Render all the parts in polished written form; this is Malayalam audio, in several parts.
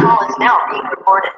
call is now being recorded.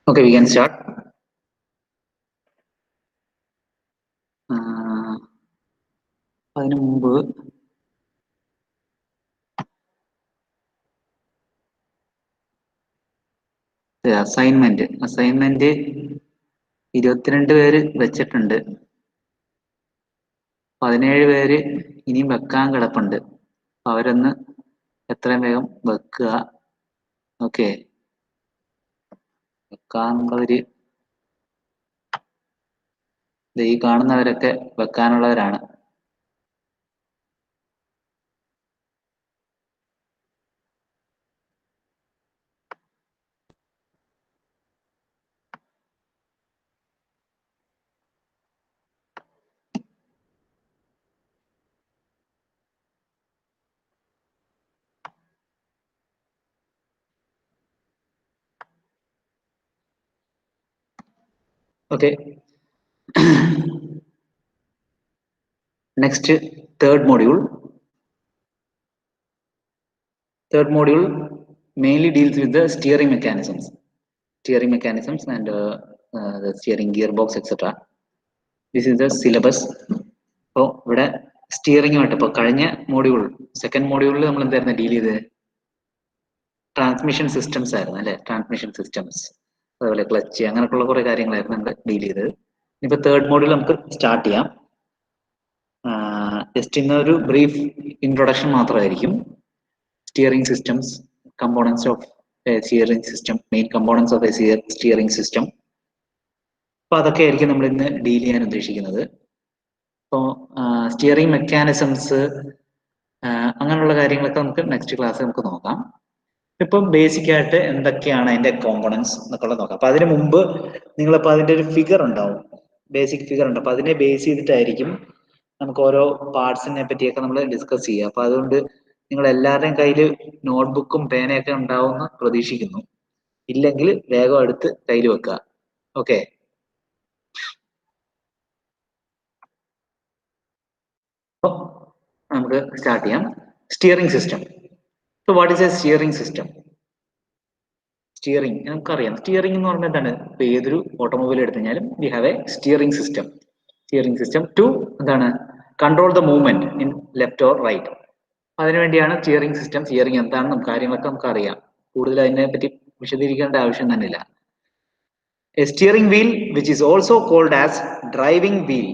Okay, we can start. അതിനു മുമ്പ് അസൈൻമെന്റ് 22 പേര് വെച്ചിട്ടുണ്ട്. 17 പേര് ഇനിയും വെക്കാൻ കിടപ്പുണ്ട്. അവരൊന്ന് എത്രയും വേഗം വെക്കുക. ഓക്കെ, വെക്കാനുള്ളവര് ഈ കാണുന്നവരൊക്കെ വെക്കാനുള്ളവരാണ്. Okay. Next, third module. Third module mainly deals with the steering mechanisms and the steering gearbox, etc. This is the syllabus. So, ഇവിടെ സ്റ്റിയറിംഗുമായിട്ട് ഇപ്പോൾ കഴിഞ്ഞ മോഡ്യൂൾ സെക്കൻഡ് മോഡ്യൂളിൽ നമ്മൾ എന്തായിരുന്നു ഡീൽ ചെയ്തത്? ട്രാൻസ്മിഷൻ സിസ്റ്റംസ് ആയിരുന്നു അല്ലെ? ട്രാൻസ്മിഷൻ സിസ്റ്റംസ്, അതുപോലെ ക്ലച്ച്, അങ്ങനെയൊക്കെയുള്ള കുറെ കാര്യങ്ങളായിരുന്നു നമ്മൾ ഡീൽ ചെയ്തത്. ഇനിയിപ്പോൾ തേർഡ് മോഡ്യൂൾ നമുക്ക് സ്റ്റാർട്ട് ചെയ്യാം. ജസ്റ്റ് ഇന്നൊരു ബ്രീഫ് ഇൻട്രൊഡക്ഷൻ മാത്രമായിരിക്കും. Steering systems, components of steering system, main components of a steering system. അപ്പോൾ അതൊക്കെ ആയിരിക്കും നമ്മൾ ഇന്ന് ഡീൽ ചെയ്യാൻ ഉദ്ദേശിക്കുന്നത്. ഇപ്പോൾ സ്റ്റിയറിംഗ് മെക്കാനിസംസ് അങ്ങനെയുള്ള കാര്യങ്ങളൊക്കെ നമുക്ക് നെക്സ്റ്റ് ക്ലാസ് നമുക്ക് നോക്കാം. ഇപ്പം ബേസിക് ആയിട്ട് എന്തൊക്കെയാണ് അതിന്റെ കോമ്പണൻസ് എന്നൊക്കെ നോക്കാം. അപ്പൊ അതിന് മുമ്പ് നിങ്ങളിപ്പോൾ അതിന്റെ ഒരു ഫിഗർ ഉണ്ടാവും, ബേസിക് ഫിഗർ ഉണ്ട്. അപ്പൊ അതിനെ ബേസ് ചെയ്തിട്ടായിരിക്കും നമുക്ക് ഓരോ പാർട്സിനെ പറ്റിയൊക്കെ നമ്മൾ ഡിസ്കസ് ചെയ്യുക. അപ്പൊ അതുകൊണ്ട് നിങ്ങൾ എല്ലാവരുടെയും കയ്യിൽ നോട്ട്ബുക്കും പേനയൊക്കെ ഉണ്ടാവുമെന്ന് പ്രതീക്ഷിക്കുന്നു. ഇല്ലെങ്കിൽ വേഗം എടുത്ത് കയ്യിൽ വെക്കുക. ഓക്കെ, നമുക്ക് സ്റ്റാർട്ട് ചെയ്യാം. Steering system. So what is a steering system? Steering നമുക്കറിയാം. സ്റ്റിയറിംഗ് എന്ന് പറഞ്ഞാൽ എന്താണ്? ഇപ്പൊ ഏതൊരു ഓട്ടോമൊബൈൽ എടുത്തു കഴിഞ്ഞാലും we have a steering system. Steering system to എന്താണ്? Control the movement in left or right. അതിനുവേണ്ടിയാണ് സ്റ്റിയറിംഗ് സിസ്റ്റം. സ്റ്റിയറിംഗ് എന്താണെന്നും കാര്യങ്ങളൊക്കെ നമുക്ക് അറിയാം. കൂടുതൽ അതിനെ പറ്റി വിശദീകരിക്കേണ്ട ആവശ്യം തന്നെ ഇല്ല. A steering wheel, which is also called as driving wheel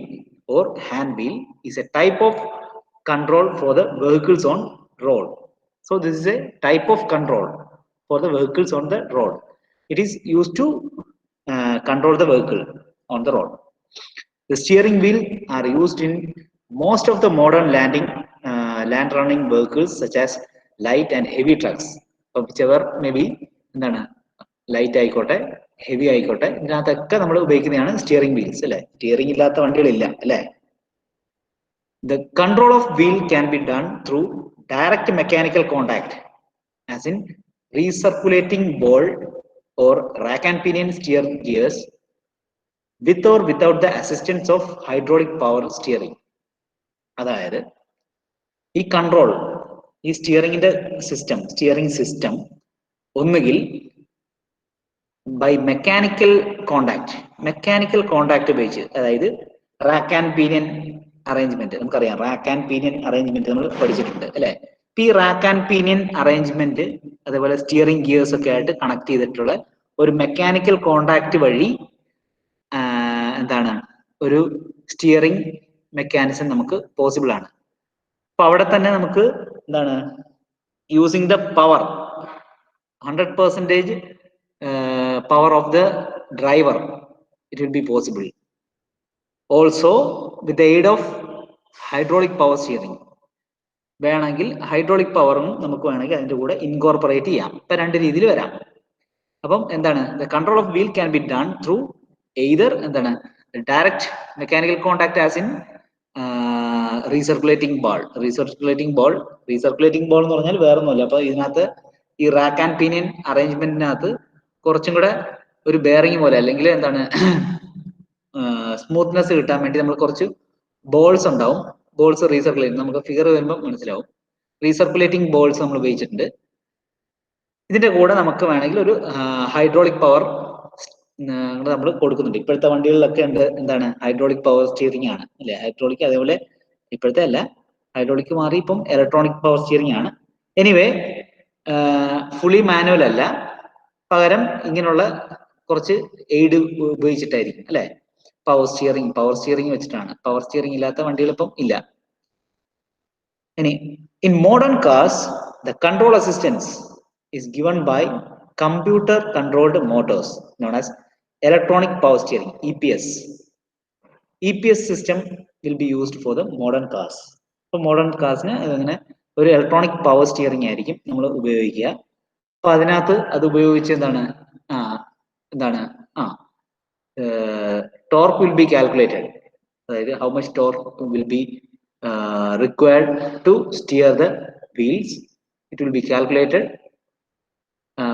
or hand wheel, is a type of control for the vehicles on road. So this is a type of control for the vehicles on the road. It is used to control the vehicle on the road. The steering wheel are used in most of the modern land running vehicles such as light and heavy trucks, whichever may be light ആയിക്കോട്ടെ ഹെവി ആയിക്കോട്ടെ, ഇതിനകത്തൊക്കെ നമ്മൾ ഉപയോഗിക്കുന്നതാണ് സ്റ്റിയറിംഗ് വീൽസ് അല്ലെ? സ്റ്റിയറിംഗ് ഇല്ലാത്ത വണ്ടികളില്ല അല്ലെ? The control of wheel can be done through direct mechanical contact, as in recirculating ball or rack and pinion steer gears. with or without the assistance of hydraulic power steering. അതായത് ഈ കൺട്രോൾ, ഈ സ്റ്റിയറിംഗ് സിസ്റ്റം ഒന്നുകിൽ ബൈ മെക്കാനിക്കൽ കോണ്ടാക്ട് ഉപയോഗിച്ച്, അതായത് റാക്ക് ആൻഡ് പീനിയൻ അറേഞ്ച്മെന്റ്, നമുക്കറിയാം റാക്ക് ആൻഡ് പീനിയൻ അറേഞ്ച്മെന്റ് നമ്മൾ പഠിച്ചിട്ടുണ്ട് അല്ലെ. ഈ റാക്ക് ആൻഡ് പീനിയൻ അറേഞ്ച്മെന്റ് അതേപോലെ സ്റ്റിയറിംഗ് ഗിയേഴ്സ് ഒക്കെ ആയിട്ട് കണക്ട് ചെയ്തിട്ടുള്ള ഒരു മെക്കാനിക്കൽ കോണ്ടാക്ട് വഴി എന്താണ് ഒരു സ്റ്റിയറിംഗ് മെക്കാനിസം നമുക്ക് പോസിബിൾ ആണ്. അപ്പൊ അവിടെ തന്നെ നമുക്ക് എന്താണ് using the power 100% power of the driver, it will be possible. Also with the aid of hydraulic power steering, വേണമെങ്കിൽ ഹൈഡ്രോളിക് പവറും നമുക്ക് വേണമെങ്കിൽ അതിന്റെ കൂടെ ഇൻകോർപ്പറേറ്റ് ചെയ്യാം. ഇപ്പൊ രണ്ട് രീതിയിൽ വരാം. അപ്പം എന്താണ് the control of wheel can be done through either എന്താണ് direct mechanical contact as in recirculating ball എന്ന് പറഞ്ഞാൽ വേറെ ഒന്നുമില്ല. അപ്പൊ ഇതിനകത്ത് ഈ റാക്ക് ആൻഡ് പീനിയൻ അറേഞ്ച്മെന്റിനകത്ത് കുറച്ചും കൂടെ ഒരു ബെയറിംഗ് പോലെ അല്ലെങ്കിൽ എന്താണ് സ്മൂത്ത്നെസ് കിട്ടാൻ വേണ്ടി നമ്മൾ കുറച്ച് ബോൾസ് ഉണ്ടാവും. ബോൾസ് റീസർക്കുലേറ്റ്, നമുക്ക് ഫിഗർ വരുമ്പോൾ മനസ്സിലാവും. റീസർക്കുലേറ്റിംഗ് ബോൾസ് നമ്മൾ ഉപയോഗിച്ചിട്ടുണ്ട്. ഇതിന്റെ കൂടെ നമുക്ക് വേണമെങ്കിൽ ഒരു ഹൈഡ്രോളിക് പവർ നമ്മൾ കൊടുക്കുന്നുണ്ട്. ഇപ്പോഴത്തെ വണ്ടികളിലൊക്കെ ഉണ്ട് എന്താണ് ഹൈഡ്രോളിക് പവർ സ്റ്റിയറിംഗ് ആണ് അല്ലെ. ഹൈഡ്രോളിക് അതേപോലെ ഇപ്പോഴത്തെ അല്ല, ഹൈഡ്രോളിക് മാറി ഇപ്പം ഇലക്ട്രോണിക് പവർ സ്റ്റിയറിംഗ് ആണ്. എനിവേ ഫുള്ളി മാനുവൽ അല്ല, പകരം ഇങ്ങനെയുള്ള കുറച്ച് എയ്ഡ് ഉപയോഗിച്ചിട്ടായിരിക്കും അല്ലെ. പവർ സ്റ്റിയറിംഗ് വെച്ചിട്ടാണ്. പവർ സ്റ്റിയറിംഗ് ഇല്ലാത്ത വണ്ടികൾ ഇപ്പം ഇല്ല. ഇനി in modern cars the control assistance is given by computer controlled motors known as electronic power steering, EPS system will be used for the modern cars. So modern carsന് അങ്ങനെ ഒരു ഇലക്ട്രോണിക് പവർ സ്റ്റിയറിംഗ് ആയിരിക്കും നമ്മൾ ഉപയോഗിക്കുക. അപ്പൊ അതിനകത്ത് അത് ഉപയോഗിച്ച് എന്താണ് ടോർക്ക് വിൽ ബി കാൽക്കുലേറ്റഡ്, അതായത് how much torque will be required to steer the wheels. It will be calculated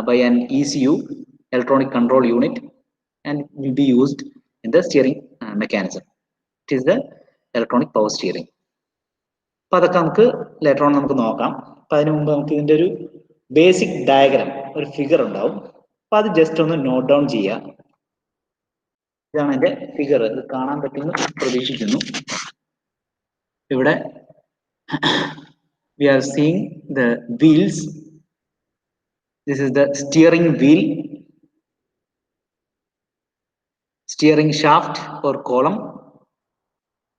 by an ECU, electronic control unit, and will be used in the steering mechanism. It is the electronic power steering. അപ്പൊ അതൊക്കെ നമുക്ക് ലേറ്റർ ഓൺ നമുക്ക് നോക്കാം. അപ്പൊ അതിനു മുമ്പ് നമുക്ക് ഇതിന്റെ ഒരു ബേസിക് ഡയഗ്രാം, ഒരു ഫിഗർ ഉണ്ടാവും. അപ്പൊ അത് ജസ്റ്റ് ഒന്ന് നോട്ട് ഡൗൺ ചെയ്യുക. ഇതാണ് എന്റെ ഫിഗർ. ഇത് കാണാൻ പറ്റുമെന്ന് പ്രതീക്ഷിക്കുന്നു. ഇവിടെ we are seeing the wheels. This is the steering wheel, steering shaft or column,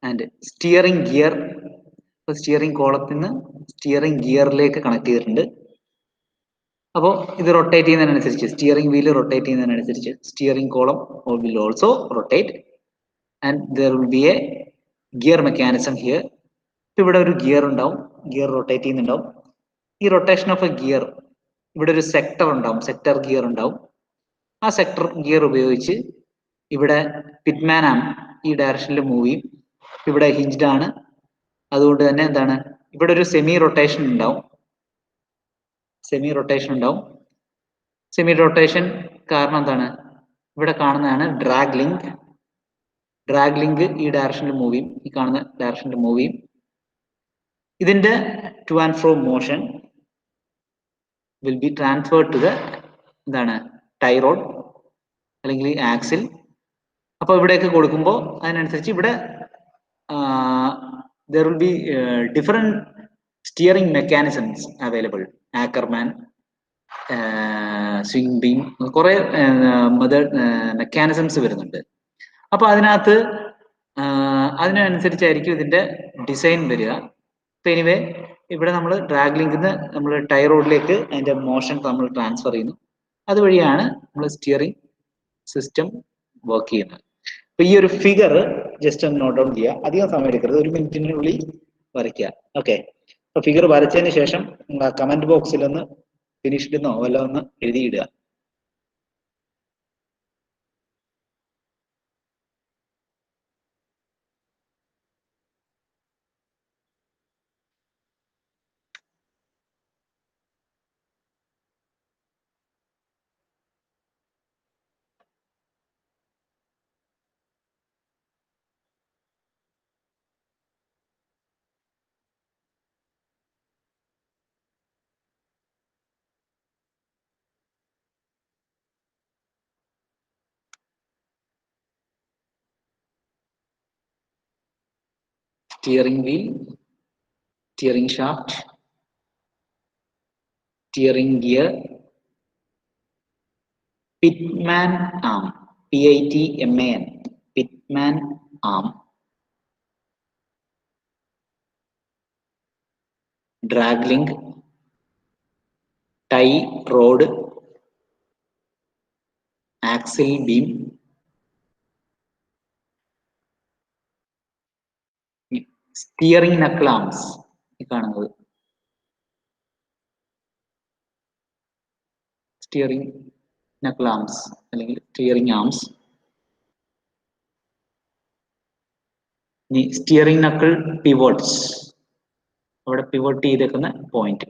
and steering gear. Steering കോളത്തിൽ നിന്ന് സ്റ്റിയറിംഗ് ഗിയറിലേക്ക് കണക്ട് ചെയ്തിട്ടുണ്ട്. അപ്പോൾ ഇത് റൊട്ടേറ്റ് ചെയ്യുന്നതിനനുസരിച്ച്, സ്റ്റിയറിംഗ് വീല് റൊട്ടേറ്റ് ചെയ്യുന്നതിനനുസരിച്ച് steering column will also rotate and there will be a gear mechanism here. ഇവിടെ ഒരു ഗിയർ ഉണ്ടാവും, ഗിയർ റൊട്ടേറ്റ് ചെയ്യുന്നുണ്ടാവും. ഈ റൊട്ടേഷൻ ഓഫ് എ ഗിയർ, ഇവിടെ ഒരു സെക്ടർ ഉണ്ടാവും, സെക്ടർ ഗിയർ ഉണ്ടാവും. ആ സെക്ടർ ഗിയർ ഉപയോഗിച്ച് ഇവിടെ പിറ്റ്മാൻ ആണ് ഈ ഡയറക്ഷനിൽ മൂവ് ചെയ്യും. ഇവിടെ ഹിഞ്ച്ഡ് ആണ്, അതുകൊണ്ട് തന്നെ എന്താണ് ഇവിടെ ഒരു സെമി റൊട്ടേഷൻ ഉണ്ടാവും. സെമി റൊട്ടേഷൻ കാരണം എന്താണ്, ഇവിടെ കാണുന്നതാണ് ഡ്രാഗ് ലിങ്ക് ഈ ഡയറക്ഷനിൽ മൂവ് ചെയ്യും, ഈ കാണുന്ന ഡയറക്ഷനിൽ മൂവ് ചെയ്യും. ഇതിന്റെ to and fro motion will be transferred to the എന്താണ് ടൈ റോഡ് അല്ലെങ്കിൽ ആക്സിൽ. അപ്പൊ ഇവിടേക്ക് കൊടുക്കുമ്പോൾ അതിനനുസരിച്ച് ഇവിടെ there will be different steering mechanisms available. Ackerman, swing beam, കുറെ മെക്കാനിസംസ് വരുന്നുണ്ട്. അപ്പൊ അതിനകത്ത് അതിനനുസരിച്ചായിരിക്കും ഇതിന്റെ ഡിസൈൻ വരിക. ഇപ്പൊ എനിവേ ഇവിടെ നമ്മൾ ഡ്രാഗ് ലിങ്കിന്ന് നമ്മൾ ടൈ റോഡിലേക്ക് അതിന്റെ മോഷൻ നമ്മൾ ട്രാൻസ്ഫർ ചെയ്യുന്നു. അതുവഴിയാണ് നമ്മൾ സ്റ്റിയറിംഗ് സിസ്റ്റം വർക്ക് ചെയ്യുന്നത്. അപ്പൊ ഈ ഒരു ഫിഗർ ജസ്റ്റ് ഒന്ന് നോട്ട് ഡൗൺ ചെയ്യുക. അധികം സമയം എടുക്കരുത്, 1 മിനിറ്റിനുള്ളിൽ വരയ്ക്കുക. ഓക്കെ. അപ്പൊ ഫിഗർ വരച്ചതിന് ശേഷം കമന്റ് ബോക്സിൽ ഒന്ന് ഫിനിഷ്ഡ് എന്നോ വല്ല ഒന്ന് എഴുതിയിടുക. Steering wheel, steering shaft, steering gear, pitman arm, PITMAN, pitman arm, drag link, tie rod, axle beam, steering knuckle arms ഈ കാണുന്നത്, സ്റ്റിയറിംഗ് നക്കിൾ ആംസ് അല്ലെങ്കിൽ സ്റ്റിയറിംഗ് ആംസ്. ഇനി സ്റ്റിയറിംഗ് നക്കിൾ പിവോട്ട്സ്, അവിടെ പിവോട്ട് ചെയ്തേക്കുന്ന പോയിന്റ്.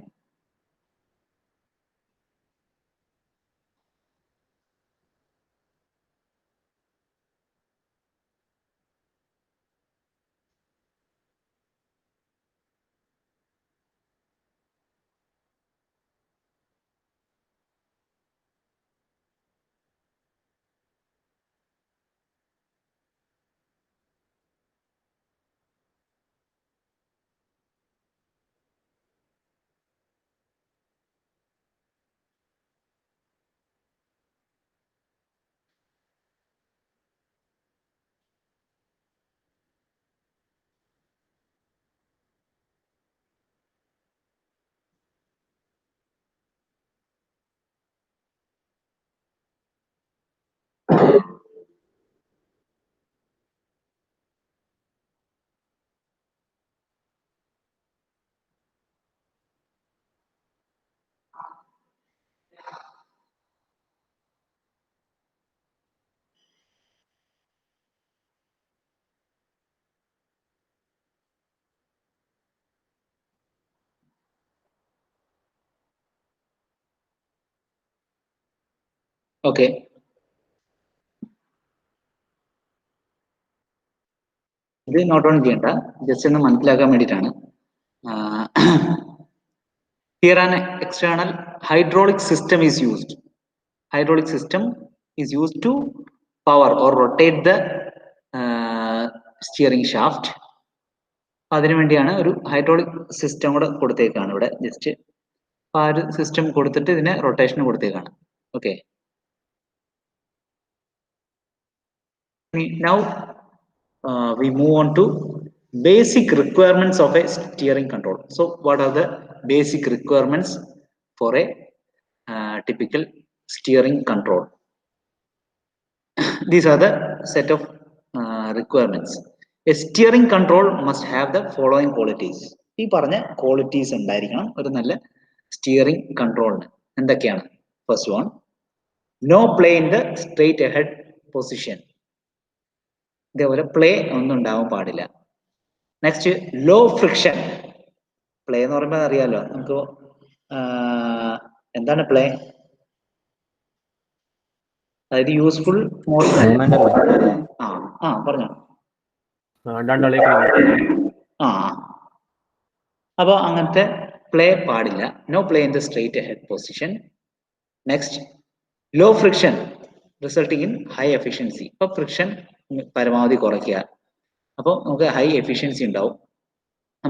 ഓക്കെ, ഇത് നോട്ട് ഓൺ ചെയ്യണ്ട, ജസ്റ്റ് ഒന്ന് മനസ്സിലാക്കാൻ വേണ്ടിയിട്ടാണ്. Here an external hydraulic system is used. Hydraulic system is used to power or rotate the steering shaft. അതിനു വേണ്ടിയാണ് ഒരു ഹൈഡ്രോളിക് സിസ്റ്റം കൂടെ കൊടുത്തേക്കാണ് ഇവിടെ. ജസ്റ്റ് ആ ഒരു സിസ്റ്റം കൊടുത്തിട്ട് ഇതിനെ റൊട്ടേഷൻ കൊടുത്തേക്കാണ്. Okay, now we move on to basic requirements of a steering control. So what are the basic requirements for a typical steering control? These are the set of requirements. A steering control must have the following qualities. ഈ പറഞ്ഞ ക്വാളിറ്റീസ് ഉണ്ടായിരിക്കണം ഒരു നല്ല സ്റ്റിയറിംഗ് കൺട്രോളിന്. എന്തൊക്കെയാണ്? First one, no play in the straight ahead position. ഇതേപോലെ പ്ലേ ഒന്നും ഉണ്ടാവാൻ പാടില്ല. Next, low friction. പ്ലേ എന്ന് പറയുമ്പോൾ അറിയാലോ നമുക്ക്, എന്താണ് പ്ലേ? അതായത് യൂസ്ഫുൾ മോഷൻ. പറഞ്ഞോ. അപ്പൊ അങ്ങനത്തെ പ്ലേ പാടില്ല. No play in the straight ahead position. Next, low friction resulting in high efficiency. ഇപ്പൊ ഫ്രിക്ഷൻ പരമാവധി കുറയ്ക്കുക. അപ്പോൾ നമുക്ക് ഹൈ എഫിഷ്യൻസി ഉണ്ടാവും.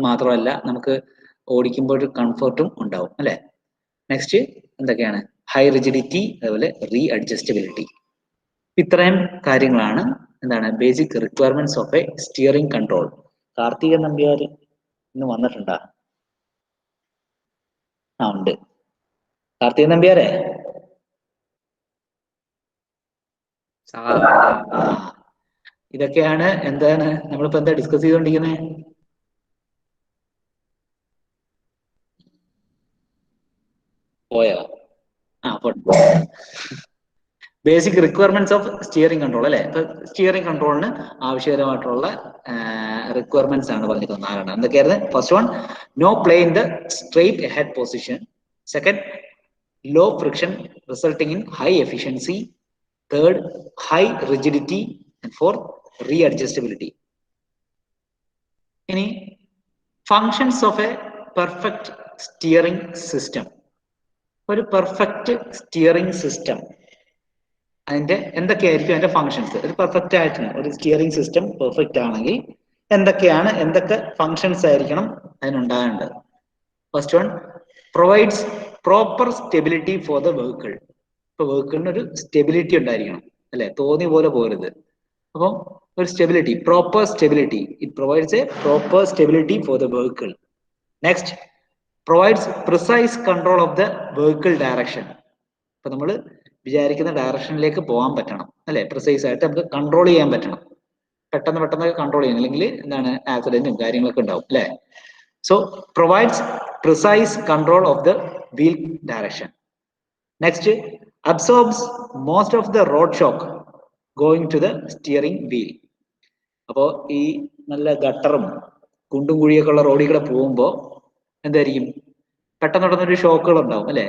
മാത്രമല്ല നമുക്ക് ഓടിക്കുമ്പോൾ ഒരു കംഫർട്ടും ഉണ്ടാവും അല്ലെ. നെക്സ്റ്റ് എന്തൊക്കെയാണ്? ഹൈ റിജിഡിറ്റി, അതുപോലെ റീ അഡ്ജസ്റ്റബിലിറ്റി. ഇത്രയും കാര്യങ്ങളാണ് എന്താണ് basic requirements of a steering control. Karthikan Nambiar ഇന്ന് വന്നിട്ടുണ്ടാ? ഉണ്ട്. കാർത്തികൻ നമ്പ്യാരെ, ഇതൊക്കെയാണ് എന്താണ് നമ്മളിപ്പോ എന്താ ഡിസ്കസ് ചെയ്തുകൊണ്ടിരിക്കുന്നത്? പോയോ? Basic requirements of steering control അല്ലെ. ഇപ്പൊ സ്റ്റിയറിംഗ് കൺട്രോളിന് ആവശ്യകരമായിട്ടുള്ള റിക്വയർമെന്റ്സ് ആണ് പറഞ്ഞിരിക്കുന്നത്. നാലെണ്ണം. എന്തൊക്കെയായിരുന്നു? First one, no play in the straight ahead position. Second, low friction resulting in high efficiency. Third, high rigidity. And fourth, readjustability. Any functions of a perfect steering system. ഒരു പെർഫെക്റ്റ് സ്റ്റിയറിംഗ് സിസ്റ്റം അതിന്റെ എന്തൊക്കെയായിരിക്കും അതിന്റെ ഫങ്ഷൻസ്? ഒരു പെർഫെക്റ്റ് ആയിട്ട് ഒരു സ്റ്റിയറിംഗ് സിസ്റ്റം പെർഫെക്റ്റ് ആണെങ്കിൽ എന്തൊക്കെ ഫങ്ഷൻസ് ആയിരിക്കണം അതിനുണ്ടാകേണ്ടത്. First one, provides proper stability for the vehicle. ഇപ്പൊ വെഹിക്കിളിന് ഒരു സ്റ്റെബിലിറ്റി ഉണ്ടായിരിക്കണം അല്ലെ, തോന്നിയ പോലെ പോരുത്. അപ്പം ഒരു stability, proper stability, it provides A proper stability for the vehicle. Next, provides precise control of the vehicle direction. ഇപ്പൊ നമ്മൾ വിചാരിക്കുന്ന ഡയറക്ഷനിലേക്ക് പോകാൻ പറ്റണം അല്ലെ, പ്രിസൈസ് ആയിട്ട് നമുക്ക് കൺട്രോൾ ചെയ്യാൻ പറ്റണം, പെട്ടെന്ന് കൺട്രോൾ ചെയ്യണം, അല്ലെങ്കിൽ എന്താണ് ആക്സിഡന്റും കാര്യങ്ങളൊക്കെ ഉണ്ടാവും അല്ലെ. So provides precise control of the wheel direction. Next, absorbs most of the road shock going to the steering wheel. അപ്പോൾ ഈ നല്ല ഗട്ടറും കുണ്ടും കുഴിയൊക്കെ ഉള്ള റോഡിൽ കൂടെ പോകുമ്പോൾ എന്തായിരിക്കും, പെട്ടെന്നൊരു ഷോക്കുകൾ ഉണ്ടാവും അല്ലെ.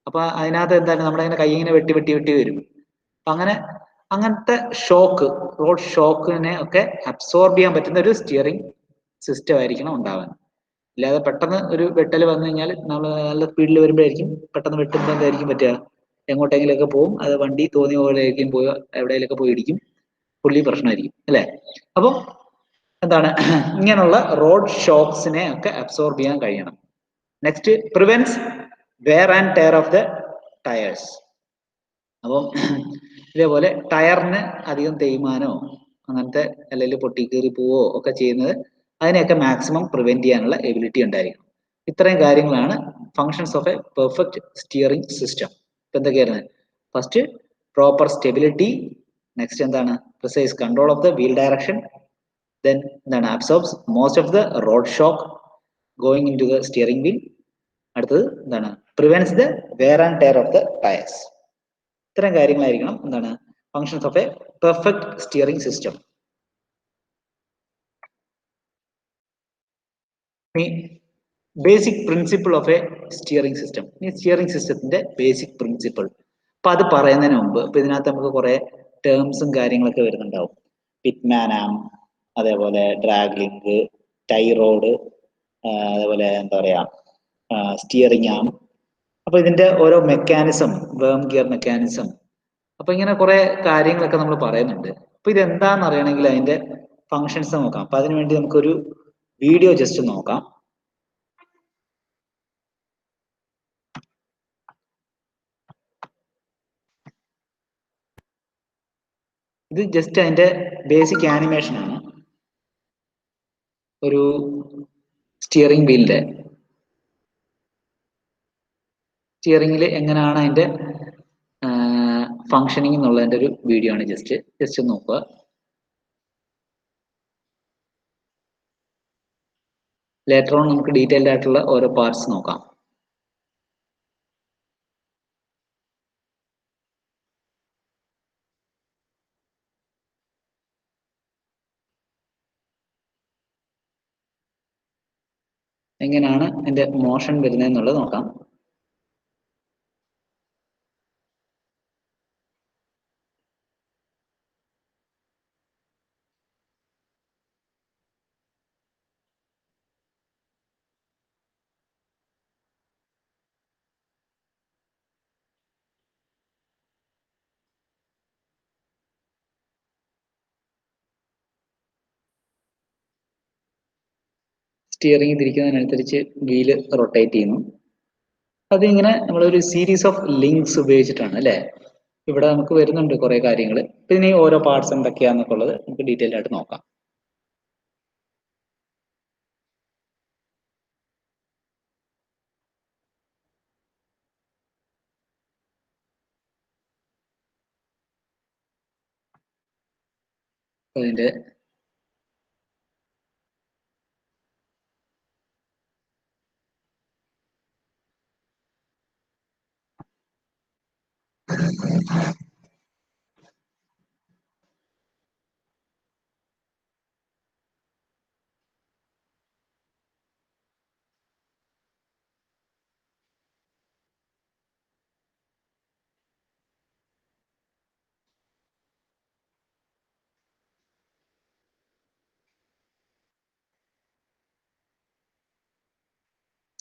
അപ്പൊ അതിനകത്ത് എന്താണ്, നമ്മുടെ ഇങ്ങനെ കൈ ഇങ്ങനെ വെട്ടി വരും. അപ്പൊ അങ്ങനത്തെ ഷോക്ക്, റോഡ് ഷോക്കിനെ ഒക്കെ അബ്സോർബ് ചെയ്യാൻ പറ്റുന്ന ഒരു സ്റ്റിയറിംഗ് സിസ്റ്റം ആയിരിക്കണം ഉണ്ടാവാൻ. ഇല്ലാതെ പെട്ടെന്ന് ഒരു വെട്ടൽ വന്നു കഴിഞ്ഞാൽ നമ്മൾ നല്ല സ്പീഡിൽ വരുമ്പോഴായിരിക്കും പെട്ടെന്ന് വെട്ടുമ്പോൾ എന്തായിരിക്കും പറ്റുക, എങ്ങോട്ടെങ്കിലൊക്കെ പോകും, അത് വണ്ടി തോന്നിയ പോലെയായിരിക്കും പോയി എവിടെയെങ്കിലൊക്കെ പോയി ഇടിക്കും, പുള്ളി പ്രശ്നമായിരിക്കും അല്ലെ. അപ്പം എന്താണ്, ഇങ്ങനെയുള്ള റോഡ് ഷോക്സിനെ ഒക്കെ അബ്സോർബ് ചെയ്യാൻ കഴിയണം. Next, prevents wear and tyre of the tyres. അപ്പം ഇതേപോലെ ടയറിന് അധികം തേയ്മാനോ അങ്ങനത്തെ അല്ലെങ്കിൽ പൊട്ടിക്കേറി പോവോ ഒക്കെ ചെയ്യുന്നത്, അതിനെയൊക്കെ മാക്സിമം പ്രിവെന്റ് ചെയ്യാനുള്ള എബിലിറ്റി ഉണ്ടായിരിക്കണം. ഇത്രയും കാര്യങ്ങളാണ് functions of a perfect steering system. ഇപ്പൊ എന്തൊക്കെയായിരുന്നു, ഫസ്റ്റ് പ്രോപ്പർ സ്റ്റെബിലിറ്റി, നെക്സ്റ്റ് എന്താണ് precise control of the wheel direction, then എന്താണ് absorbs most of the road shock going into the steering wheel, അടുത്തത് എന്താണ് prevents the wear and tyre of the tyres. ഇത്തരം കാര്യങ്ങളായിരിക്കണം എന്താണ് functions of a perfect steering system. Basic principle of a steering system. ഈ സ്റ്റിയറിംഗ് സിസ്റ്റത്തിന്റെ ബേസിക് പ്രിൻസിപ്പിൾ. അപ്പൊ അത് പറയുന്നതിന് മുമ്പ് ഇപ്പൊ ഇതിനകത്ത് നമുക്ക് കുറെ ടേംസും കാര്യങ്ങളൊക്കെ വരുന്നുണ്ടാവും. പിറ്റ്മാൻ ആം, അതേപോലെ ഡ്രാഗ് ലിങ്ക്, ടൈ റോഡ്, അതേപോലെ എന്താ പറയാ സ്റ്റിയറിംഗ് ആം. അപ്പൊ ഇതിന്റെ ഓരോ മെക്കാനിസം, വേം ഗിയർ മെക്കാനിസം, അപ്പൊ ഇങ്ങനെ കുറെ കാര്യങ്ങളൊക്കെ നമ്മൾ പറയുന്നുണ്ട്. അപ്പൊ ഇത് എന്താണെന്ന് അറിയണമെങ്കിൽ അതിന്റെ ഫങ്ഷൻസ് നോക്കാം. അപ്പൊ അതിനുവേണ്ടി നമുക്കൊരു വീഡിയോ ജസ്റ്റ് നോക്കാം. ഇത് ജസ്റ്റ് അതിന്റെ ബേസിക് ആനിമേഷൻ ആണ്, ഒരു സ്റ്റിയറിംഗ് വീലിന്റെ സ്റ്റിയറിംഗിൽ എങ്ങനെയാണ് അതിന്റെ ഫങ്ഷനിങ് എന്നുള്ളതിന്റെ ഒരു വീഡിയോ ആണ്. ജസ്റ്റ് നോക്കുക. ലേറ്റർ ഓൺ നമുക്ക് ഡീറ്റെയിൽഡ് ആയിട്ടുള്ള ഓരോ പാർട്സ് നോക്കാം. എങ്ങനെയാണ് അതിന്റെ മോഷൻ വരുന്നത് എന്നുള്ളത് നോക്കാം. സ്റ്റിയറിംഗ് തിരിക്കുന്നതിനനുസരിച്ച് വീല് റൊട്ടേറ്റ് ചെയ്യുന്നു. അതിങ്ങനെ നമ്മളൊരു സീരീസ് ഓഫ് ലിങ്ക്സ് ഉപയോഗിച്ചിട്ടാണ് അല്ലെ. ഇവിടെ നമുക്ക് വരുന്നുണ്ട് കുറെ കാര്യങ്ങൾ. പിന്നെ ഓരോ പാർട്സ് എന്തൊക്കെയാന്നൊക്കെ ഉള്ളത് നമുക്ക് ഡീറ്റെയിൽ ആയിട്ട് നോക്കാം. അതിന്റെ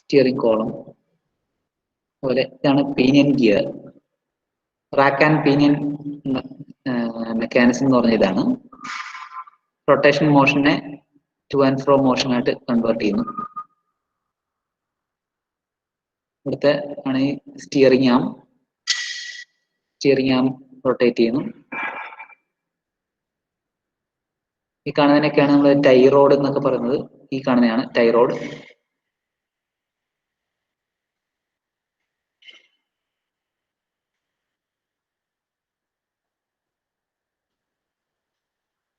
സ്റ്റിയറിംഗ് കോളം പോലെ ഇതാണ് pinion gear. Rack and pinion mechanism എന്ന് പറഞ്ഞ ഇതാണ്. റൊട്ടേഷൻ മോഷനെ ടു ആൻഡ് ഫ്രോ മോഷൻ ആയിട്ട് കൺവേർട്ട് ചെയ്യുന്നു. ഇവിടുത്തെ ആണ് ഈ സ്റ്റിയറിംഗ് ആം റൊട്ടേറ്റ് ചെയ്യുന്നു. ഈ കാണുന്നതിനൊക്കെയാണ് നമ്മൾ ടൈ റോഡ് എന്നൊക്കെ പറയുന്നത്. ഈ കാണുന്നതാണ് ടൈ റോഡ്.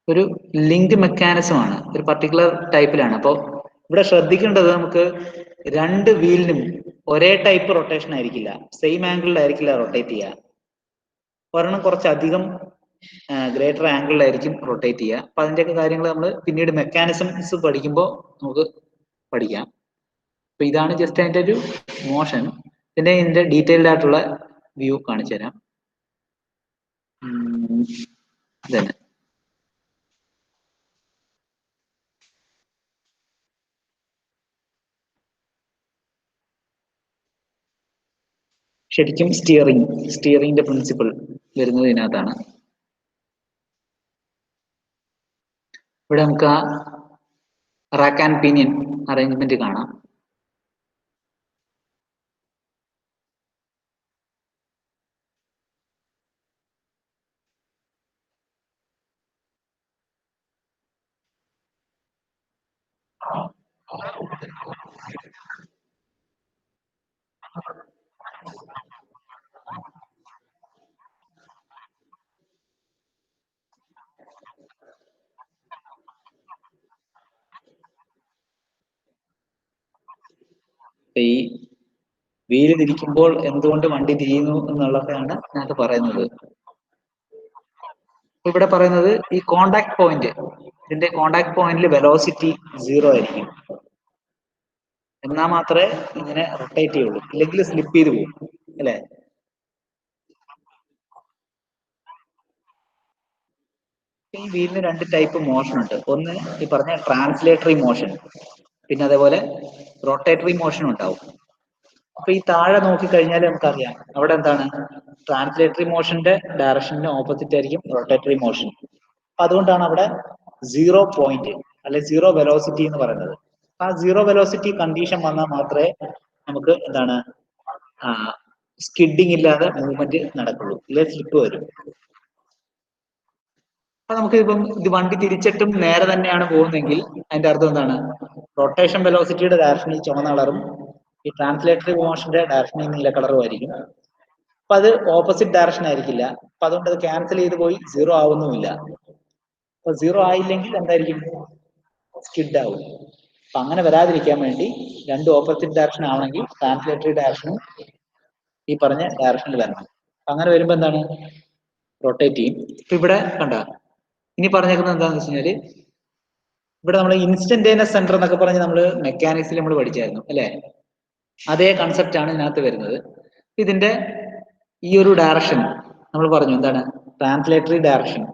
ഒരു ലിങ്ക് മെക്കാനിസം ആണ്, ഒരു പർട്ടിക്കുലർ ടൈപ്പിലാണ്. അപ്പോൾ ഇവിടെ ശ്രദ്ധിക്കേണ്ടത് നമുക്ക് രണ്ട് വീലിനും ഒരേ ടൈപ്പ് റൊട്ടേഷൻ ആയിരിക്കില്ല, സെയിം ആംഗിളിലായിരിക്കില്ല റൊട്ടേറ്റ് ചെയ്യുക. ഒരെണ്ണം കുറച്ചധികം ഗ്രേറ്റർ ആംഗിളിലായിരിക്കും റൊട്ടേറ്റ് ചെയ്യുക. അപ്പൊ അതിന്റെയൊക്കെ കാര്യങ്ങൾ നമ്മൾ പിന്നീട് മെക്കാനിസംസ് പഠിക്കുമ്പോൾ നമുക്ക് പഠിക്കാം. അപ്പൊ ഇതാണ് ജസ്റ്റ് അതിന്റെ ഒരു മോഷൻ. പിന്നെ ഇതിന്റെ ഡീറ്റെയിൽഡ് ആയിട്ടുള്ള വ്യൂ കാണിച്ചു തരാം. ഇതന്നെ ശരിക്കും സ്റ്റിയറിംഗിന്റെ പ്രിൻസിപ്പിൾ വരുന്നത് ഇതിനകത്താണ്. ഇവിടെ നമുക്ക് ആ റാക്ക് ആൻഡ് പിനിയൻ അറേഞ്ച്മെന്റ് കാണാം. ഈ വീല് തിരിക്കുമ്പോൾ എന്തുകൊണ്ട് വണ്ടി തിരിയുന്നു എന്നുള്ളതാണ് ഇതിനകത്ത് പറയുന്നത്. ഇവിടെ പറയുന്നത് ഈ കോണ്ടാക്ട് പോയിന്റ്, ഇതിന്റെ കോണ്ടാക്ട് പോയിന്റിൽ വെലോസിറ്റി 0 ആയിരിക്കും. എന്നാൽ മാത്രമേ ഇങ്ങനെ റൊട്ടേറ്റ് ചെയ്യുള്ളൂ, ഇല്ലെങ്കിൽ സ്ലിപ്പ് ചെയ്ത് പോകും അല്ലെ. ഈ വീലിന് രണ്ട് ടൈപ്പ് മോഷൻ ഉണ്ട്. ഒന്ന് ഈ പറഞ്ഞ ട്രാൻസ്ലേറ്ററി മോഷൻ, പിന്നെ അതേപോലെ റൊട്ടേറ്ററി മോഷൻ ഉണ്ടാവും. അപ്പൊ ഈ താഴെ നോക്കിക്കഴിഞ്ഞാൽ നമുക്കറിയാം അവിടെ എന്താണ്, ട്രാൻസ്ലേറ്ററി മോഷന്റെ ഡയറക്ഷന് ഓപ്പോസിറ്റ് ആയിരിക്കും റൊട്ടേറ്ററി മോഷൻ. അപ്പൊ അതുകൊണ്ടാണ് അവിടെ 0 പോയിന്റ് അല്ലെ 0 വെലോസിറ്റി എന്ന് പറയുന്നത്. ആ 0 വെലോസിറ്റി കണ്ടീഷൻ വന്നാൽ മാത്രമേ നമുക്ക് എന്താണ് സ്കിഡിങ് ഇല്ലാതെ മൂവ്മെന്റ് നടക്കുള്ളൂ, ഇല്ലേ സ്ലിപ്പ് വരും. അപ്പൊ നമുക്ക് ഇപ്പം ഇത് വണ്ടി തിരിച്ചിട്ടും നേരെ തന്നെയാണ് പോകുന്നതെങ്കിൽ അതിന്റെ അർത്ഥം എന്താണ്, റൊട്ടേഷൻ വെലോസിറ്റിയുടെ ഡയറക്ഷനിൽ ചുവന്ന കളറും ഈ ട്രാൻസ്ലേറ്ററി മോഷന്റെ ഡയറക്ഷനിൽ നീല കളറും ആയിരിക്കും. അപ്പൊ അത് ഓപ്പോസിറ്റ് ഡയറക്ഷൻ ആയിരിക്കില്ല. അപ്പൊ അതുകൊണ്ട് അത് ക്യാൻസൽ ചെയ്ത് പോയി 0 ആവുന്നുമില്ല. അപ്പൊ 0 ആയില്ലെങ്കിൽ എന്തായിരിക്കും, സ്കിഡ് ആവും. അപ്പൊ അങ്ങനെ വരാതിരിക്കാൻ വേണ്ടി രണ്ട് ഓപ്പോസിറ്റ് ഡയറക്ഷൻ ആവണമെങ്കിൽ ട്രാൻസ്ലേറ്ററി ഡയറക്ഷനും ഈ പറഞ്ഞ ഡയറക്ഷനിൽ വരണം. അങ്ങനെ വരുമ്പോ എന്താണ്, റൊട്ടേറ്റ് ചെയ്യും. ഇപ്പൊ ഇവിടെ കണ്ട, ഇനി പറഞ്ഞേക്കുന്നത് എന്താണെന്ന് വെച്ച് കഴിഞ്ഞാല് ഇവിടെ നമ്മൾ ഇൻസ്റ്റന്റേനിയസ് സെന്റർ എന്നൊക്കെ പറഞ്ഞ് നമ്മൾ മെക്കാനിക്സിൽ നമ്മൾ പഠിച്ചായിരുന്നു അല്ലെ. അതേ കൺസെപ്റ്റ് ആണ് ഇതിനകത്ത് വരുന്നത്. ഇതിന്റെ ഈ ഒരു ഡയറക്ഷൻ നമ്മൾ പറഞ്ഞു എന്താണ്, ട്രാൻസ്ലേറ്ററി ഡയറക്ഷൻ.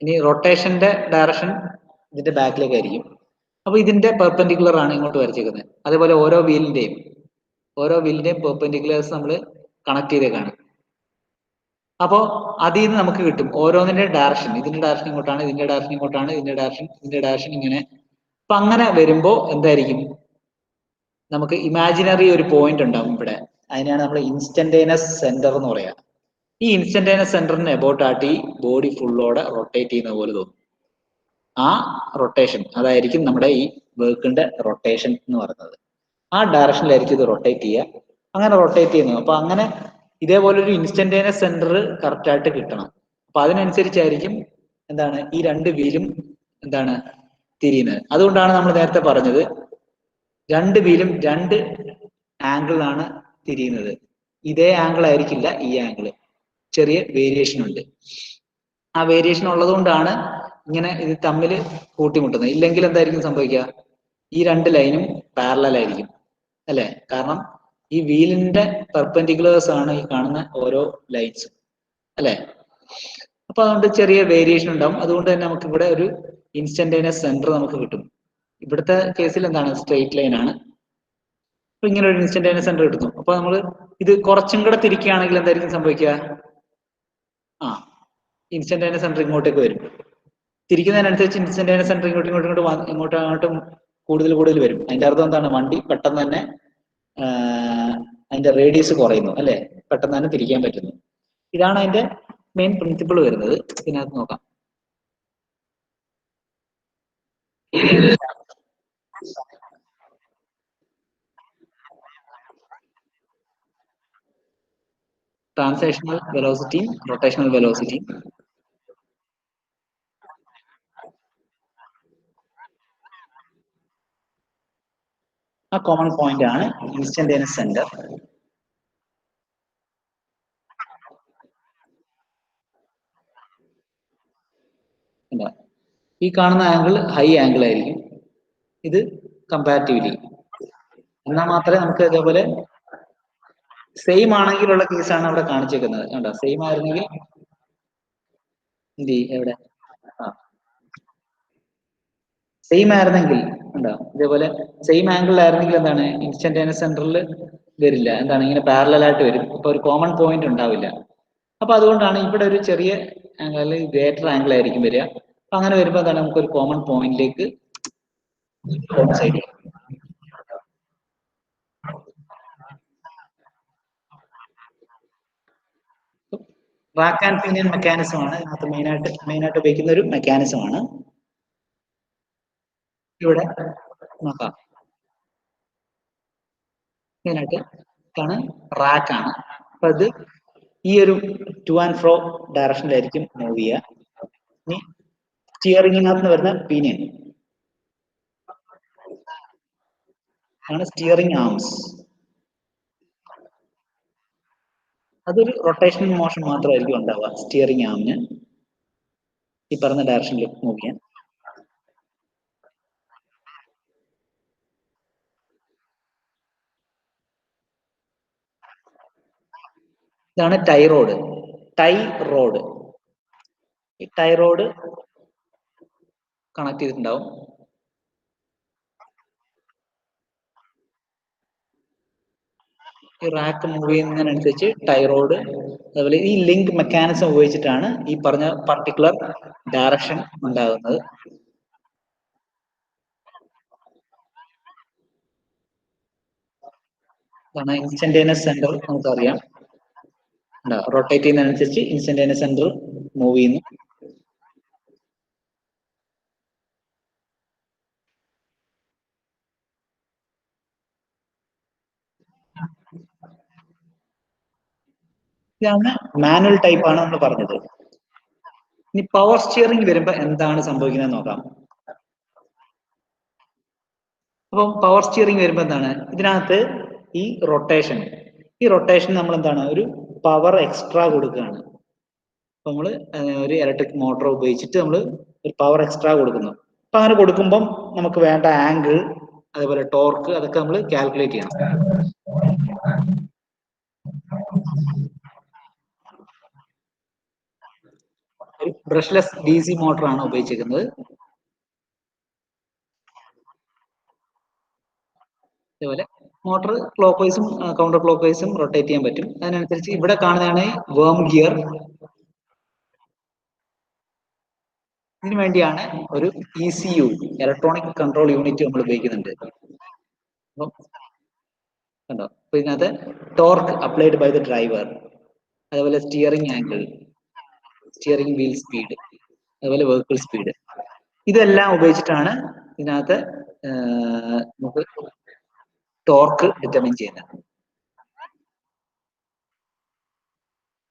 ഇനി റൊട്ടേഷന്റെ ഡയറക്ഷൻ ഇതിന്റെ ബാക്കിലേക്കായിരിക്കും. അപ്പൊ ഇതിന്റെ പെർപെൻഡിക്കുലർ ആണ് ഇങ്ങോട്ട് വരച്ചേക്കുന്നത്. അതേപോലെ ഓരോ വീലിന്റെയും പെർപെൻഡിക്കുലേഴ്സ് നമ്മൾ കണക്ട് ചെയ്തേക്കാണ്. അപ്പോ അതിൽ നിന്ന് നമുക്ക് കിട്ടും ഓരോന്നിന്റെ ഡയറക്ഷൻ, ഇതിന്റെ ഡയറക്ഷൻ ഇങ്ങോട്ടാണ്, ഇതിന്റെ ഡയറക്ഷൻ ഇങ്ങോട്ടാണ്, ഇതിന്റെ ഡയറക്ഷൻ ഇങ്ങനെ. അപ്പൊ അങ്ങനെ വരുമ്പോ എന്തായിരിക്കും, നമുക്ക് ഇമാജിനറി ഒരു പോയിന്റ് ഉണ്ടാവും ഇവിടെ. അതിനെയാണ് നമ്മൾ ഇൻസ്റ്റന്റേനിയസ് സെന്റർ എന്ന് പറയാ. ഈ ഇൻസ്റ്റന്റേനിയസ് സെന്ററിന് എബൌട്ട് ആയിട്ട് ഈ ബോഡി ഫുള്ളോടെ റൊട്ടേറ്റ് ചെയ്യുന്ന പോലെ തോന്നും. ആ റൊട്ടേഷൻ അതായിരിക്കും നമ്മുടെ ഈ വർക്കിന്റെ റൊട്ടേഷൻ എന്ന് പറയുന്നത്. ആ ഡയറക്ഷനിലായിരിക്കും ഇത് റൊട്ടേറ്റ് ചെയ്യുക. അങ്ങനെ റൊട്ടേറ്റ് ചെയ്യുന്നു. അപ്പൊ അങ്ങനെ ഇതേപോലെ ഒരു ഇൻസ്റ്റന്റേനിയസ് സെന്റർ കറക്റ്റ് ആയിട്ട് കിട്ടണം. അപ്പൊ അതിനനുസരിച്ചായിരിക്കും എന്താണ് ഈ രണ്ട് വീലും എന്താണ് തിരിയുന്നത്. അതുകൊണ്ടാണ് നമ്മൾ നേരത്തെ പറഞ്ഞത് രണ്ട് വീലും രണ്ട് ആംഗിളിലാണ് തിരിയുന്നത്. ഇതേ ആംഗിൾ ആയിരിക്കില്ല ഈ ആംഗിള്, ചെറിയ വേരിയേഷൻ ഉണ്ട്. ആ വേരിയേഷൻ ഉള്ളത് കൊണ്ടാണ് ഇങ്ങനെ ഇത് തമ്മിൽ കൂട്ടിമുട്ടുന്നത്. ഇല്ലെങ്കിൽ എന്തായിരിക്കും സംഭവിക്കുക, ഈ രണ്ട് ലൈനും പാരലൽ ആയിരിക്കും അല്ലെ. കാരണം ഈ വീലിന്റെ പെർപെൻഡിക്കുലേഴ്സ് ആണ് ഈ കാണുന്ന ഓരോ ലൈൻസും അല്ലെ. അപ്പൊ അതുകൊണ്ട് ചെറിയ വേരിയേഷൻ ഉണ്ടാവും. അതുകൊണ്ട് തന്നെ നമുക്ക് ഇവിടെ ഒരു ഇൻസ്റ്റന്റേനിയസ് സെന്റർ നമുക്ക് കിട്ടും. ഇവിടുത്തെ കേസിൽ എന്താണ്, സ്ട്രെയിറ്റ് ലൈൻ ആണ്. അപ്പൊ ഇങ്ങനെ ഒരു ഇൻസ്റ്റന്റേനിയസ് സെന്റർ കിട്ടുന്നു. അപ്പൊ നമ്മൾ ഇത് കുറച്ചും കൂടെ തിരിക്കുകയാണെങ്കിൽ എന്തായിരിക്കും സംഭവിക്കുക, ഇൻസ്റ്റന്റേനിയസ് സെന്റർ ഇങ്ങോട്ടേക്ക് വരും. തിരിക്കുന്നതിനനുസരിച്ച് ഇൻസ്റ്റന്റേനിയസ് സെന്റർ ഇങ്ങോട്ടും കൂടുതൽ വരും. അതിന്റെ അർത്ഥം എന്താണ്? വണ്ടി പെട്ടെന്ന് തന്നെ അതിന്റെ റേഡിയസ് കുറയുന്നു അല്ലെ, പെട്ടെന്ന് തന്നെ തിരിക്കാൻ പറ്റുന്നു. ഇതാണ് അതിന്റെ മെയിൻ പ്രിൻസിപ്പിൾ വരുന്നത്. ഇതിനകത്ത് നോക്കാം. ട്രാൻസാക്ഷണൽ വെലോസിറ്റിയും റൊട്ടേഷണൽ വെലോസിറ്റിയും ആ കോമൺ പോയിന്റ് ആണ് ഇൻസ്റ്റന്റേനിയസ് സെന്റർ. ഈ കാണുന്ന ആംഗിൾ ഹൈ ആംഗിൾ ആയിരിക്കും. ഇത് കമ്പാരിറ്റീവ്ലി എന്നാൽ മാത്രമേ നമുക്ക് ഇതേപോലെ സെയിം ആണെങ്കിലുള്ള കേസാണ് അവിടെ കാണിച്ചേക്കുന്നത്. കണ്ടോ? സെയിം ആയിരുന്നെങ്കിൽ എന്ത് ചെയ്യും? എവിടെ സെയിം ആയിരുന്നെങ്കിൽ ഉണ്ടോ? ഇതേപോലെ സെയിം ആംഗിൾ ആയിരുന്നെങ്കിൽ എന്താണ്? ഇൻസ്റ്റന്റേനിയസ് സെന്ററിൽ വരില്ല. എന്താണ്? ഇങ്ങനെ പാരലൽ ആയിട്ട് വരും. അപ്പൊ ഒരു കോമൺ പോയിന്റ് ഉണ്ടാവില്ല. അപ്പൊ അതുകൊണ്ടാണ് ഇവിടെ ഒരു ചെറിയ ആംഗിൾ അല്ലെങ്കിൽ ഗ്രേറ്റർ ആംഗിൾ ആയിരിക്കും വരിക. അപ്പൊ അങ്ങനെ വരുമ്പോൾ എന്താണ്? നമുക്ക് ഒരു കോമൺ പോയിന്റിലേക്ക് side rack and pinion mechanism ആണ് ഇതിനകത്ത് മെയിനായിട്ട് ഉപയോഗിക്കുന്ന ഒരു മെക്കാനിസം ആണ്. ഇവിടെ നോക്കാം. മെയിനായിട്ട് ആണ് റാക്ക് ആണ്. അപ്പൊ അത് ഈ ഒരു ടു ആൻഡ് ഫ്രോ ഡയറക്ഷനിലായിരിക്കും മൂവ് ചെയ്യുക. ഇനി സ്റ്റിയറിംഗിനകത്ത് വരുന്ന പിനിയൻ ആണ് സ്റ്റിയറിംഗ് ആംസ്. അതൊരു റൊട്ടേഷണൽ മോഷൻ മാത്രമായിരിക്കും ഉണ്ടാവുക സ്റ്റിയറിംഗ് ആമിന് ഈ പറഞ്ഞ ഡയറക്ഷനിൽ മൂവ് ചെയ്യാൻ. ഇതാണ് ടൈ റോഡ്. ഈ ടൈ റോഡ് കണക്ട് ചെയ്തിട്ടുണ്ടാവും. ഈ റാക്ക് മൂവ് ചെയ്യുന്നതിനനുസരിച്ച് ടൈ റോഡ് അതുപോലെ ഈ ലിങ്ക് മെക്കാനിസം ഉപയോഗിച്ചിട്ടാണ് ഈ പറഞ്ഞ പർട്ടിക്കുലർ ഡയറക്ഷൻ ഉണ്ടാകുന്നത്. ഇതാണ് ഇൻസ്റ്റന്റേനിയസ് സെന്റർ. നമുക്കറിയാം റൊട്ടേറ്റ് ചെയ്യുന്നതിനനുസരിച്ച് ഇൻസ്റ്റന്റേനിയസ് സെന്റർ മൂവ് ചെയ്യുന്നു. ഇതാണ് മാനുവൽ ടൈപ്പ് ആണ് നമ്മൾ പറഞ്ഞത്. ഇനി പവർ സ്റ്റിയറിംഗ് വരുമ്പോ എന്താണ് സംഭവിക്കുന്നത് നോക്കാം. അപ്പം പവർ സ്റ്റിയറിംഗ് വരുമ്പോ എന്താണ്? ഇതിനകത്ത് ഈ റൊട്ടേഷൻ നമ്മൾ എന്താണ്? ഒരു പവർ എക്സ്ട്രാ കൊടുക്കുകയാണ്. അപ്പൊ നമ്മള് ഒരു ഇലക്ട്രിക് മോട്ടോർ ഉപയോഗിച്ചിട്ട് നമ്മൾ ഒരു പവർ എക്സ്ട്രാ കൊടുക്കുന്നു. അപ്പൊ അങ്ങനെ കൊടുക്കുമ്പം നമുക്ക് വേണ്ട ആംഗിൾ അതേപോലെ ടോർക്ക് അതൊക്കെ നമ്മൾ കാൽക്കുലേറ്റ് ചെയ്യണം. ഒരു ബ്രഷ്ലെസ് DC മോട്ടറാണ് ഉപയോഗിച്ചിരിക്കുന്നത്. അതേപോലെ മോട്ടർ ക്ലോക്ക് വൈസും കൗണ്ടർ ക്ലോക്ക് വൈസും റൊട്ടേറ്റ് ചെയ്യാൻ പറ്റും. അതിനനുസരിച്ച് ഇവിടെ കാണുന്നതാണ് വേം ഗിയർ. ഇതിനു വേണ്ടിയാണ് ഒരു ECU ഇലക്ട്രോണിക് കൺട്രോൾ യൂണിറ്റ് നമ്മൾ ഉപയോഗിക്കുന്നുണ്ട്. അപ്പം കണ്ടോ? അപ്പൊ ഇതിനകത്ത് torque applied by the driver, അതുപോലെ steering angle, steering wheel speed, അതുപോലെ വെഹിക്കിൾ സ്പീഡ്, ഇതെല്ലാം ഉപയോഗിച്ചിട്ടാണ് ഇതിനകത്ത് നമുക്ക് ടോർക്ക് ഡിറ്റർമിൻ ചെയ്യുന്നത്.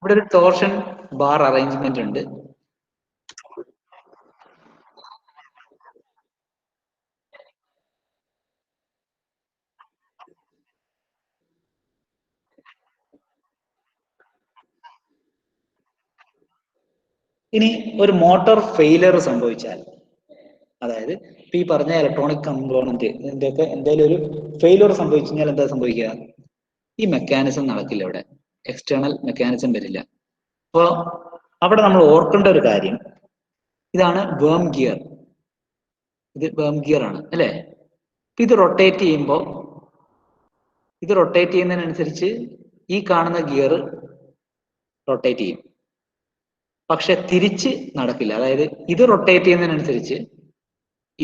ഇവിടെ ഒരു ടോർഷൻ ബാർ അറേഞ്ച്മെന്റ് ഉണ്ട്. ഇനി ഒരു മോട്ടോർ ഫെയിലിയർ സംഭവിച്ചാൽ, അതായത് ഇപ്പൊ ഈ പറഞ്ഞ ഇലക്ട്രോണിക് കമ്പോണന്റ് ഇതിന്റെയൊക്കെ എന്തെങ്കിലും ഒരു ഫെയിലിയർ സംഭവിച്ചു കഴിഞ്ഞാൽ എന്താ സംഭവിക്കുക? ഈ മെക്കാനിസം നടക്കില്ല. ഇവിടെ എക്സ്റ്റേണൽ മെക്കാനിസം വരില്ല. അപ്പൊ അവിടെ നമ്മൾ ഓർക്കേണ്ട ഒരു കാര്യം ഇതാണ് വേം ഗിയർ. ഇത് വേം ഗിയർ ആണ് അല്ലെ? ഇത് റൊട്ടേറ്റ് ചെയ്യുന്നതിനനുസരിച്ച് ഈ കാണുന്ന ഗിയർ റൊട്ടേറ്റ് ചെയ്യും. പക്ഷെ തിരിച്ച് നടക്കില്ല. അതായത് ഇത് റൊട്ടേറ്റ് ചെയ്യുന്നതിനനുസരിച്ച്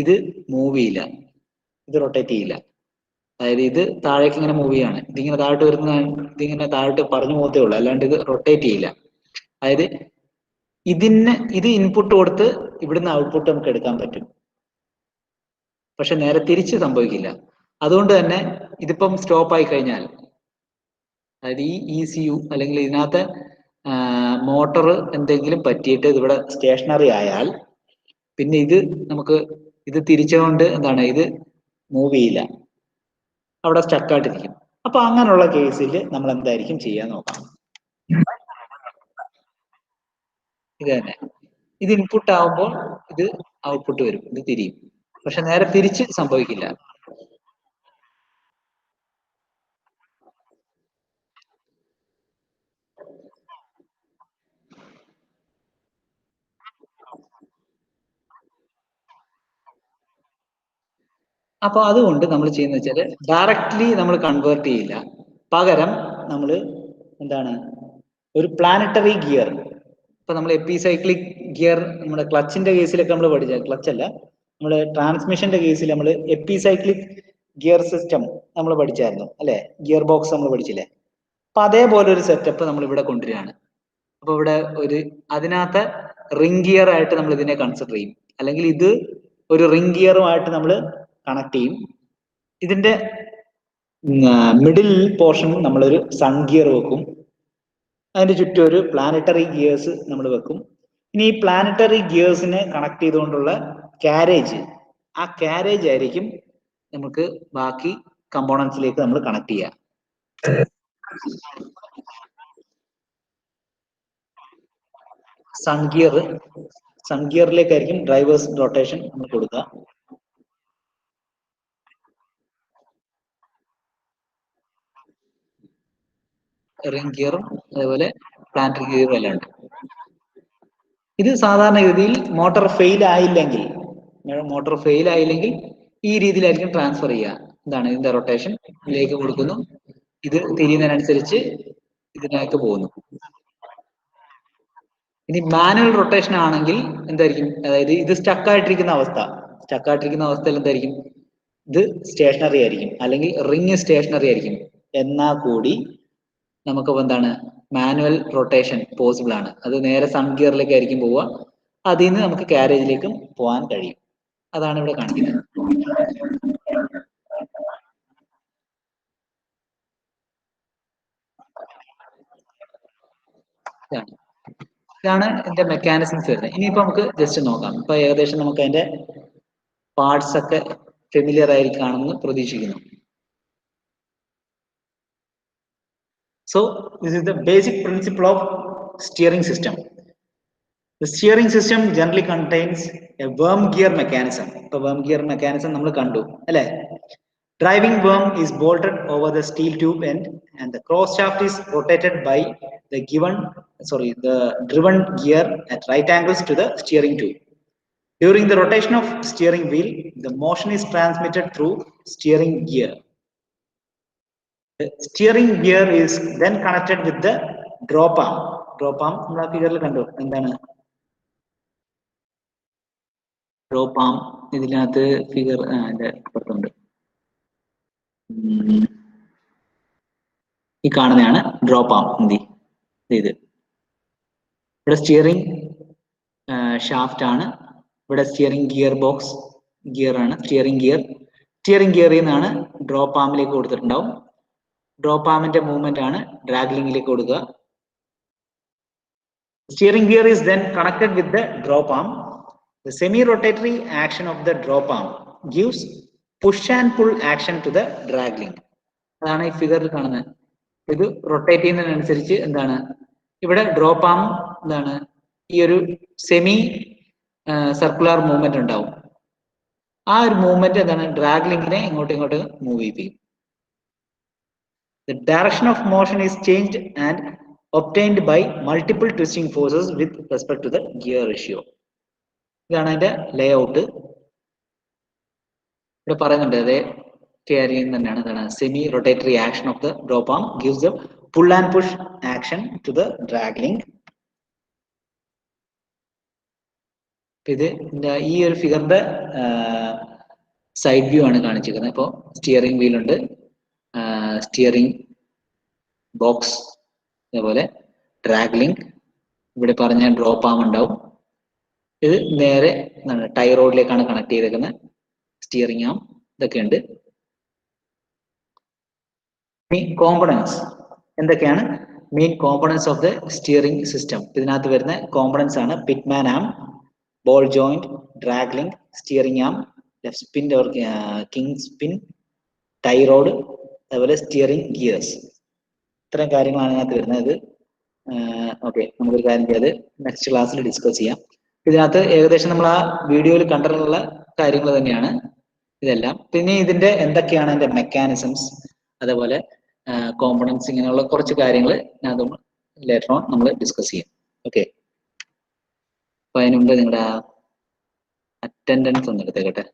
ഇത് മൂവ് ചെയ്യില്ല, ഇത് റൊട്ടേറ്റ് ചെയ്യില്ല. അതായത് ഇത് താഴേക്ക് ഇങ്ങനെ മൂവ് ചെയ്യാണ്, ഇതിങ്ങനെ താഴോട്ട് വരുന്ന, ഇതിങ്ങനെ താഴോട്ട് പറഞ്ഞു പോകത്തേ ഉള്ളൂ, അല്ലാണ്ട് ഇത് റൊട്ടേറ്റ് ചെയ്യില്ല. അതായത് ഇത് ഇൻപുട്ട് കൊടുത്ത് ഇവിടുന്ന് ഔട്ട്പുട്ട് നമുക്ക് എടുക്കാൻ പറ്റും, പക്ഷെ നേരെ തിരിച്ച് സംഭവിക്കില്ല. അതുകൊണ്ട് തന്നെ ഇതിപ്പം സ്റ്റോപ്പ് ആയി കഴിഞ്ഞാൽ, അതായത് ഈ ECU അല്ലെങ്കിൽ ഇതിനകത്ത് മോട്ടർ എന്തെങ്കിലും പറ്റിയിട്ട് ഇതിവിടെ സ്റ്റേഷനറി ആയാൽ പിന്നെ ഇത് തിരിച്ചുകൊണ്ട് എന്താണ്, ഇത് മൂവ് ചെയ്യില്ല, അവിടെ സ്റ്റക്കായിട്ടിരിക്കും. അപ്പൊ അങ്ങനെയുള്ള കേസിൽ നമ്മൾ എന്തായിരിക്കും ചെയ്യാൻ നോക്കാം. ഇത് തന്നെ, ഇത് ഇൻപുട്ട് ആവുമ്പോൾ ഇത് ഔട്ട്പുട്ട് വരും, ഇത് തിരിയും, പക്ഷെ നേരെ തിരിച്ച് സംഭവിക്കില്ല. അപ്പൊ അതുകൊണ്ട് നമ്മൾ ചെയ്യുന്ന വെച്ചാല് ഡയറക്ട്ലി നമ്മൾ കൺവേർട്ട് ചെയ്യില്ല, പകരം നമ്മൾ എന്താണ്, ഒരു പ്ലാനറ്ററി ഗിയർ, ഇപ്പൊ നമ്മൾ എപ്പിസൈക്ലിക് ഗിയർ നമ്മുടെ ക്ലച്ചിന്റെ കേസിലൊക്കെ നമ്മൾ പഠിച്ച, ക്ലച്ച് അല്ല, നമ്മുടെ ട്രാൻസ്മിഷന്റെ കേസിൽ നമ്മൾ എപ്പിസൈക്ലിക് ഗിയർ സിസ്റ്റം നമ്മൾ പഠിച്ചായിരുന്നു അല്ലെ, ഗിയർ ബോക്സ് നമ്മൾ പഠിച്ചില്ലേ. അപ്പൊ അതേപോലെ ഒരു സെറ്റപ്പ് നമ്മൾ ഇവിടെ കൊണ്ടുവരികയാണ്. അപ്പൊ ഇവിടെ അതിനകത്ത് റിംഗ് ഗിയർ ആയിട്ട് നമ്മൾ ഇതിനെ കൺസിഡർ ചെയ്യും, അല്ലെങ്കിൽ ഇത് ഒരു റിംഗ് ഗിയറുമായിട്ട് നമ്മൾ കണക്ട് ചെയ്യും. ഇതിന്റെ മിഡിൽ പോർഷൻ നമ്മളൊരു സൺ ഗിയർ വെക്കും, അതിന്റെ ചുറ്റും ഒരു പ്ലാനറ്ററി ഗിയേഴ്സ് നമ്മൾ വെക്കും. ഇനി ഈ പ്ലാനറ്ററി ഗിയേഴ്സിനെ കണക്ട് ചെയ്തുകൊണ്ടുള്ള കാരേജ്, ആ കാരേജ് ആയിരിക്കും നമുക്ക് ബാക്കി കമ്പോണൻസിലേക്ക് നമ്മൾ കണക്ട് ചെയ്യുക. സൺ ഗിയറിലേക്കായിരിക്കും ഡ്രൈവേഴ്സ് റൊട്ടേഷൻ നമ്മൾ കൊടുക്കുക. റിംഗ് ഗിയറും അതേപോലെ പ്ലാനറ്ററി ഗിയറും എല്ലാം ഉണ്ട്. ഇത് സാധാരണഗതിയിൽ മോട്ടോർ ഫെയിൽ ആയില്ലെങ്കിൽ ഈ രീതിയിലായിരിക്കും ട്രാൻസ്ഫർ ചെയ്യുക. എന്താണ്, ഇതിന്റെ റൊട്ടേഷൻ ഇതിലേക്ക് കൊടുക്കുന്നു, ഇത് തിരിയുന്നതിനനുസരിച്ച് ഇതിനകത്ത് പോകുന്നു. ഇനി മാനുവൽ റൊട്ടേഷൻ ആണെങ്കിൽ എന്തായിരിക്കും, അതായത് ഇത് സ്റ്റക്കായിട്ടിരിക്കുന്ന അവസ്ഥയിൽ എന്തായിരിക്കും, ഇത് സ്റ്റേഷനറി ആയിരിക്കും, അല്ലെങ്കിൽ റിംഗ് സ്റ്റേഷനറി ആയിരിക്കും. എന്നാൽ കൂടി നമുക്ക് എന്താണ്, മാനുവൽ റൊട്ടേഷൻ പോസിബിൾ ആണ്. അത് നേരെ സൺ ഗിയറിലേക്ക് ആയിരിക്കും പോവുക, അതിൽ നിന്ന് നമുക്ക് കാരേജിലേക്കും പോകാൻ കഴിയും. അതാണ് ഇവിടെ കാണിക്കുന്നത്. ഇതാണ് ഇതിന്റെ മെക്കാനിസംസ് വരുന്നത്. ഇനിയിപ്പോ നമുക്ക് ജസ്റ്റ് നോക്കാം. ഇപ്പൊ ഏകദേശം നമുക്ക് അതിന്റെ പാർട്സ് ഒക്കെ ഫെമിലിയർ ആയിരിക്കാണെന്ന് പ്രതീക്ഷിക്കുന്നു. So this is the basic principle of steering system. The steering system generally contains a worm gear mechanism. So worm gear mechanism നമ്മൾ കണ്ടു അല്ലേ. Driving worm is bolted over the steel tube end and the cross shaft is rotated by the driven gear at right angles to the steering tube. During the rotation of steering wheel, the motion is transmitted through steering gear. The steering gear is then connected with the drop arm. Drop arm നമ്മൾ ആ ഫിഗറിൽ കണ്ടു, എന്താണ് ഡ്രോപ്പ് ആം? ഇതിനകത്ത് ഫിഗർ അതിന്റെ അപ്പുറത്തുണ്ട്, ഈ കാണുന്നതാണ് ഡ്രോപ്പ് ആം. ഇത് ഇവിടെ സ്റ്റിയറിംഗ് ഷാഫ്റ്റ് ആണ്, ഇവിടെ സ്റ്റിയറിംഗ് ഗിയർ ബോക്സ് ഗിയർ ആണ്, സ്റ്റിയറിംഗ് ഗിയറിൽ നിന്നാണ് ഡ്രോപ്പ് ആമിലേക്ക് കൊടുത്തിട്ടുണ്ടാവും. ഡ്രോപ്പ് ആമിന്റെ മൂവ്മെന്റ് ആണ് ഡ്രാഗ് ലിങ്കിലേക്ക് കൊടുക്കുക. Steering gear is then connected with the drop arm. The semi-rotatory action of the drop arm gives push and pull action to the drag link. അതാണ് ഈ ഫിഗറിൽ കാണുന്നത്. ഇത് റൊട്ടേറ്റ് ചെയ്യുന്നതിനനുസരിച്ച് എന്താണ്, ഇവിടെ ഡ്രോപ്പ് ആം എന്താണ്, ഈ ഒരു സെമി സർക്കുലർ മൂവ്മെന്റ് ഉണ്ടാവും. ആ ഒരു മൂവ്മെന്റ് എന്താണ്, ഡ്രാഗ് ലിങ്കിനെ ഇങ്ങോട്ടും മൂവ് ചെയ്യിപ്പിക്കും. The direction of motion is changed and obtained by multiple twisting forces with respect to the gear ratio. ഇതാണ് അതിന്റെ ലേഔട്ട്. ഇവിടെ പറയുന്നുണ്ട് അതേ കാര്യം തന്നെയാണ്. എന്താണ്, semi rotatory action of the drop arm gives the pull and push action to the drag link. ഇത് ഈ ഒരു ഫിഗറിന്റെ സൈഡ് വ്യൂ ആണ് കാണിച്ചിരിക്കുന്നത്. ഇപ്പോൾ സ്റ്റിയറിംഗ് വീൽ ഉണ്ട്, സ്റ്റിയറിംഗ് ബോക്സ്, അതേപോലെ ഡ്രാഗ് ലിങ്ക്, ഇവിടെ പറഞ്ഞ ഡ്രോപ്പ് ആം ഉണ്ടാവും. ഇത് നേരെ ടൈ റോഡിലേക്കാണ് കണക്ട് ചെയ്തേക്കുന്നത്. സ്റ്റിയറിംഗ് ആം ഇതൊക്കെ ഉണ്ട്. കോമ്പണൻസ് എന്തൊക്കെയാണ്? Main components of the steering system. ഇതിനകത്ത് വരുന്ന കോമ്പണൻസ് ആണ് pitman arm, ball joint, drag link, steering arm, left spin or king spin, tie rod, അതുപോലെ സ്റ്റിയറിംഗ് ഗിയേഴ്സ്. ഇത്തരം കാര്യങ്ങളാണ് ഇതിനകത്ത് വരുന്നത്. ഓക്കെ, നമുക്കൊരു കാര്യം ചെയ്യാതെ നെക്സ്റ്റ് ക്ലാസ്സിൽ ഡിസ്കസ് ചെയ്യാം. ഇതിനകത്ത് ഏകദേശം നമ്മൾ ആ വീഡിയോയിൽ കണ്ടിട്ടുള്ള കാര്യങ്ങൾ തന്നെയാണ് ഇതെല്ലാം. പിന്നെ ഇതിന്റെ എന്തൊക്കെയാണ് അതിന്റെ മെക്കാനിസംസ്, അതേപോലെ കോമ്പണൻസ്, ഇങ്ങനെയുള്ള കുറച്ച് കാര്യങ്ങൾ ലേറ്റർ ഓൺ നമ്മൾ ഡിസ്കസ് ചെയ്യാം. ഓക്കെ, അപ്പൊ അതിന് മുമ്പ് നിങ്ങളുടെ അറ്റൻഡൻസ് ഒന്ന് എടുത്തേക്കട്ടെ.